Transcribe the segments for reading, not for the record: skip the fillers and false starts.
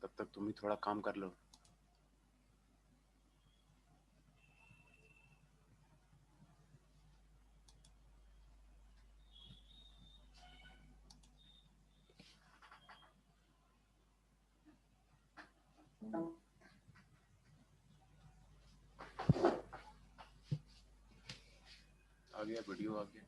तब तक तुम ही थोड़ा काम कर लो। आ गया वीडियो, आ गया।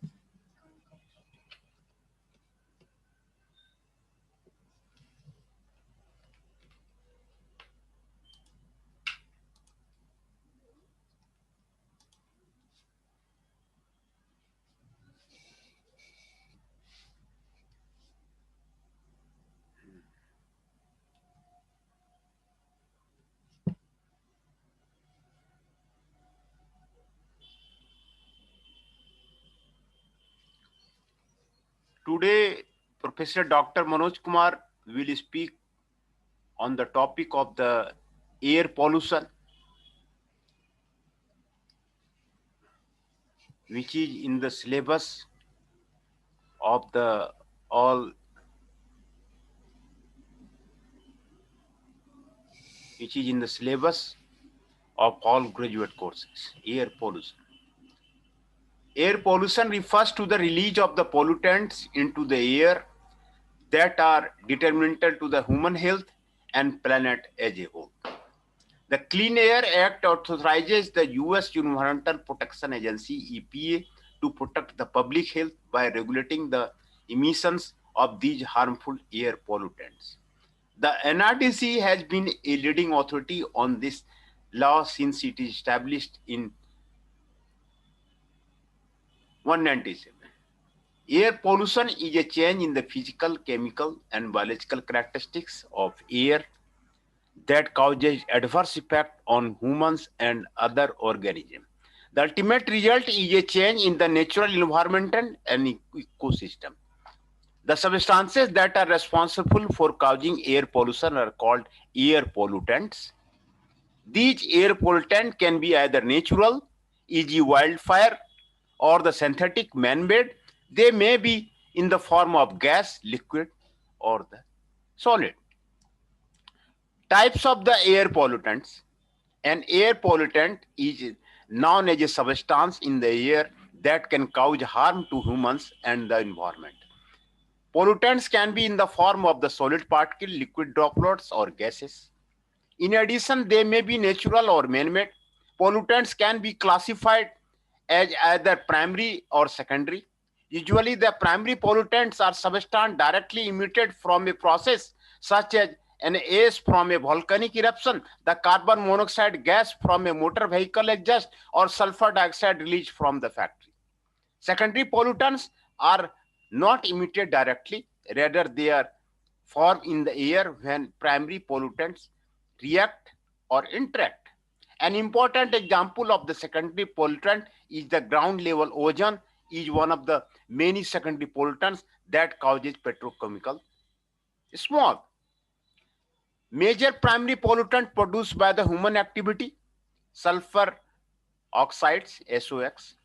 Today, Professor Dr. Manoj Kumar will speak on the topic of the air pollution, which is in the syllabus of the all, which is in the syllabus of all graduate courses. Air pollution. Air pollution refers to the release of the pollutants into the air that are detrimental to the human health and planet as a whole. The Clean Air Act authorizes the U.S. Environmental Protection Agency (EPA) to protect the public health by regulating the emissions of these harmful air pollutants. The NRDC has been a leading authority on this law since it is established in 1997. Air pollution is a change in the physical, chemical, and biological characteristics of air that causes adverse effect on humans and other organisms. The ultimate result is a change in the natural environment and ecosystem. The substances that are responsible for causing air pollution are called air pollutants. These air pollutants can be either natural, e.g. wildfire, or the synthetic man-made. They may be in the form of gas, liquid, or the solid. Types of the air pollutants. An air pollutant is known as a substance in the air that can cause harm to humans and the environment. Pollutants can be in the form of the solid particle, liquid droplets, or gases. In addition, they may be natural or man-made. Pollutants can be classified as either primary or secondary. Usually, the primary pollutants are substances directly emitted from a process, such as an ash from a volcanic eruption, the carbon monoxide gas from a motor vehicle exhaust, or sulfur dioxide released from the factory. Secondary pollutants are not emitted directly, rather they are formed in the air when primary pollutants react or interact. An important example of the secondary pollutant is the ground level ozone is one of the many secondary pollutants that causes petrochemical smog. Major primary pollutant produced by the human activity: sulfur oxides, SOx.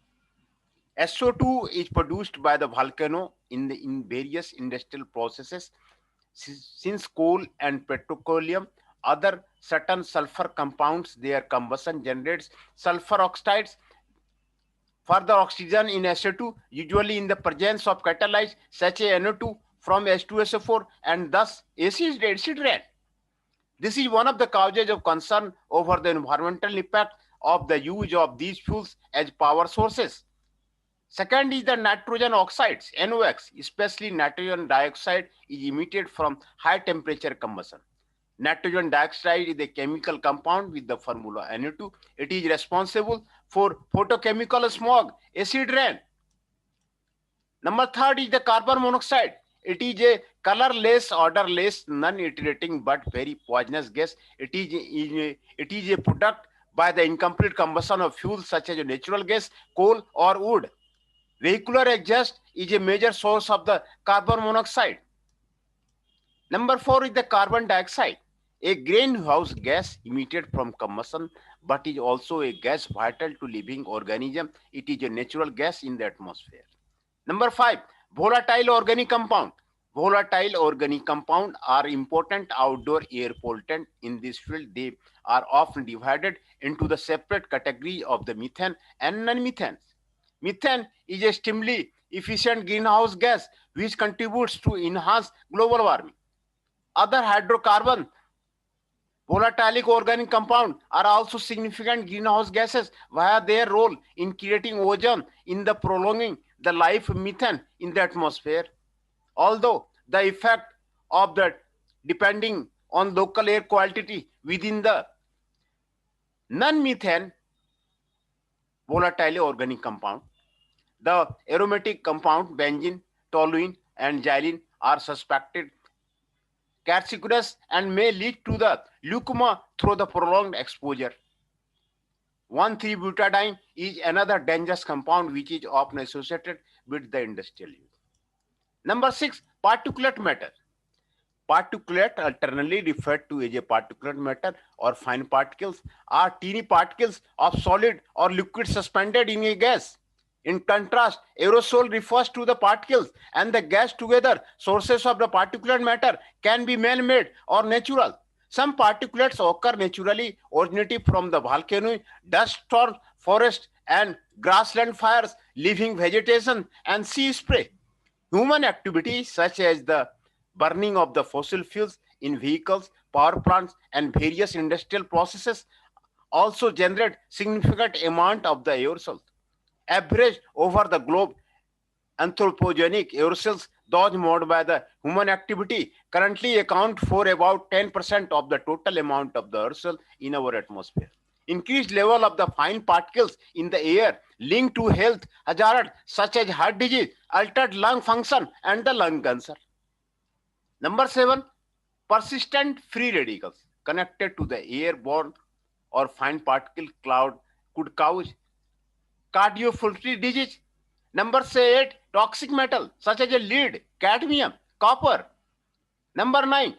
SO2 is produced by the volcano in various industrial processes. Since coal and petroleum, other certain sulfur compounds, their combustion generates sulfur oxides. Further, oxygen in SO2, usually in the presence of catalysts such as NO2 from H2SO4, and thus acid rain. This is one of the causes of concern over the environmental impact of the use of these fuels as power sources. Second is the nitrogen oxides, NOx, especially nitrogen dioxide is emitted from high temperature combustion. Nitrogen dioxide is a chemical compound with the formula NO2. It is responsible for photochemical smog, acid rain. Number third is the carbon monoxide. It is a colorless, odorless, non-irritating but very poisonous gas. It is a product by the incomplete combustion of fuels such as natural gas, coal, or wood. Vehicular exhaust is a major source of the carbon monoxide. Number four is the carbon dioxide, a greenhouse gas emitted from combustion, but is also a gas vital to living organisms. It is a natural gas in the atmosphere. Number five, volatile organic compound. Volatile organic compounds are important outdoor air pollutant. In this field, they are often divided into the separate category of the methane and non-methane. Methane is a extremely efficient greenhouse gas which contributes to enhance global warming. Other hydrocarbon volatile organic compounds are also significant greenhouse gases via their role in creating ozone in the prolonging the life of methane in the atmosphere. Although the effect of the depending on local air quality within the non-methane volatile organic compound, the aromatic compound benzene, toluene, and xylene are suspected carcinogenic and may lead to the leukemia through the prolonged exposure. 1,3-butadiene is another dangerous compound which is often associated with the industrial use. Number 6, particulate matter. Particulate, alternately referred to as a particulate matter or fine particles, are teeny particles of solid or liquid suspended in a gas. In contrast, aerosol refers to the particles and the gas together. Sources of the particulate matter can be man-made or natural. Some particulates occur naturally, originating from the volcano, dust storms, forest and grassland fires, living vegetation and sea spray. Human activities such as the burning of the fossil fuels in vehicles, power plants, and various industrial processes also generate significant amount of the aerosols. Average over the globe, anthropogenic aerosols, those made by the human activity, currently account for about 10% of the total amount of the aerosol in our atmosphere. Increased level of the fine particles in the air linked to health hazards such as heart disease, altered lung function, and the lung cancer. Number 7, persistent free radicals connected to the airborne or fine particle cloud could cause cardiovascular disease. Number 8, toxic metal such as lead, cadmium, copper. Number 9,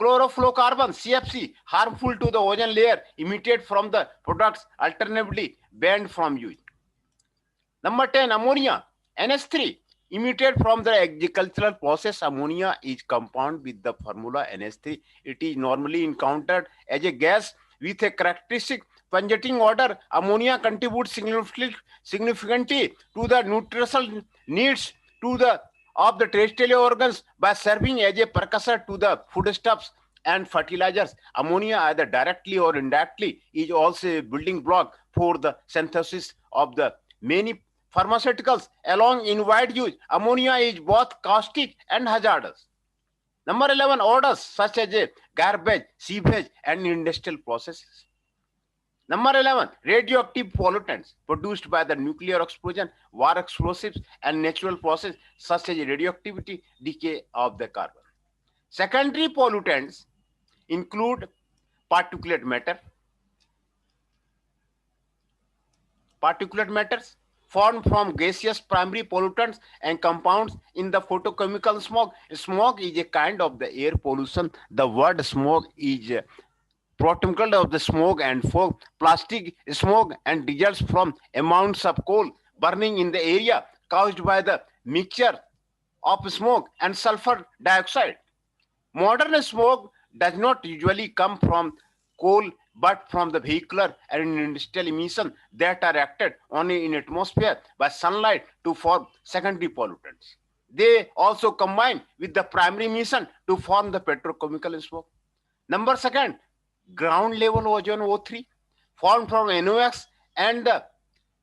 chlorofluorocarbon CFC, harmful to the ozone layer, emitted from the products alternatively banned from use. Number 10, ammonia, NH3, emitted from the agricultural process. Ammonia is compound with the formula NH3. It is normally encountered as a gas with a characteristic pungent odor. Ammonia contributes significantly to the nutritional needs of the terrestrial organs by serving as a precursor to the foodstuffs and fertilizers. Ammonia, either directly or indirectly, is also a building block for the synthesis of the many pharmaceuticals along in wide use. Ammonia is both caustic and hazardous. Number 11, odors such as garbage, sewage, and industrial processes. Number 11, radioactive pollutants produced by the nuclear explosion, war explosives, and natural processes such as radioactivity decay of the carbon. Secondary pollutants include particulate matters formed from gaseous primary pollutants and compounds in the photochemical smoke. Smoke is a kind of the air pollution. The word smoke is protochemical of the smoke and fog, plastic smoke, and results from amounts of coal burning in the area caused by the mixture of smoke and sulfur dioxide. Modern smoke does not usually come from coal but from the vehicular and industrial emissions that are acted only in atmosphere by sunlight to form secondary pollutants. They also combine with the primary emission to form the petrochemical smoke. Number 2, ground level ozone O3 formed from NOx and the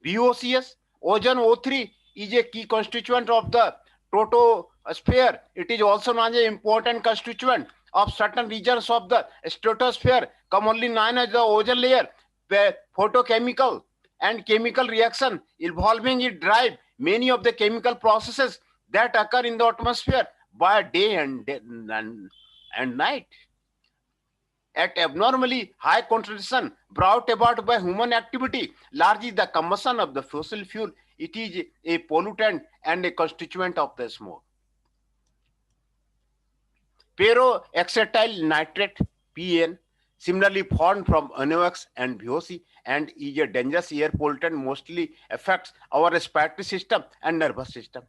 VOCs. Ozone O3 is a key constituent of the troposphere. It is also known as an important constituent of certain regions of the stratosphere, commonly known as the ozone layer, where photochemical and chemical reaction involving it drive many of the chemical processes that occur in the atmosphere by day and night. At abnormally high concentration brought about by human activity, largely the combustion of the fossil fuel, it is a pollutant and a constituent of the smoke. Peroxyethyl nitrate, PN, similarly formed from NOx and VOC, and is a dangerous air pollutant, mostly affects our respiratory system and nervous system.